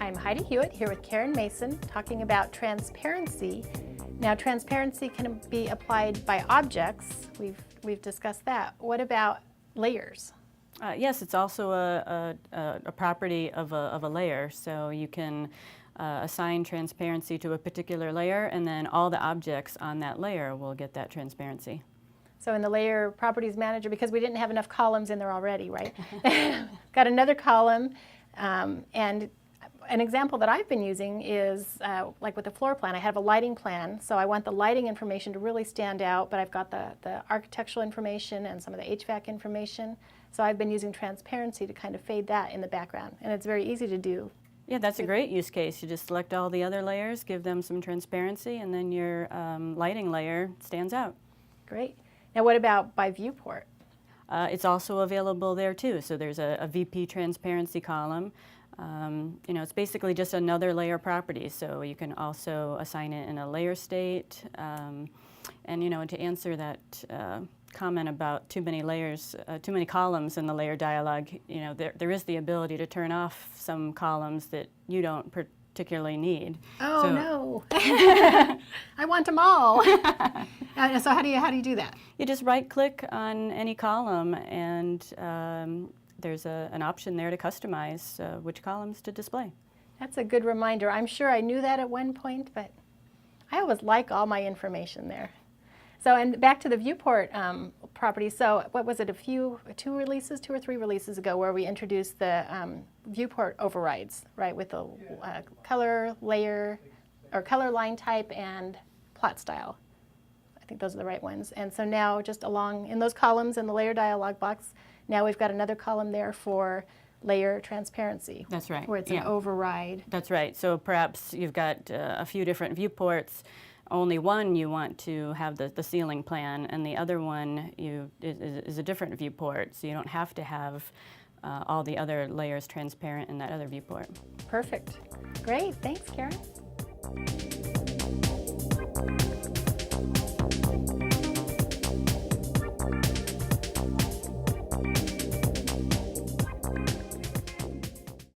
I'm Heidi Hewitt here with Karen Mason talking about transparency. Now, transparency can be applied by objects. We've discussed that. What about layers? Yes, it's also a property of a layer, so you can assign transparency to a particular layer, and then all the objects on that layer will get that transparency. So in the Layer Properties Manager, because we didn't have enough columns in there already, right? Got another column, and an example that I've been using is like with the floor plan. I have a lighting plan, so I want the lighting information to really stand out, but I've got the architectural information and some of the HVAC information. So I've been using transparency to kind of fade that in the background, and it's very easy to do. Yeah, that's a great use case. You just select all the other layers, give them some transparency, and then your lighting layer stands out. Great. Now what about by viewport? It's also available there too. So there's a VP transparency column. It's basically just another layer property. So you can also assign it in a layer state. And to answer that comment about too many layers, too many columns in the layer dialog, there is the ability to turn off some columns that you don't particularly need. Oh, no. I want them all. So how do you do that? You just right-click on any column, and there's an option there to customize which columns to display. That's a good reminder. I'm sure I knew that at one point, but I always like all my information there. So, and back to the viewport property. So what was it, two or three releases ago where we introduced the viewport overrides, right, with the color, layer, or color line type and plot style. I think those are the right ones. And so now just along in those columns in the layer dialog box, now we've got another column there for layer transparency. That's right. Where it's an override. That's right. So perhaps you've got a few different viewports. Only one you want to have the ceiling plan, and the other one is a different viewport, so you don't have to have all the other layers transparent in that other viewport. Perfect. Great. Thanks, Karen.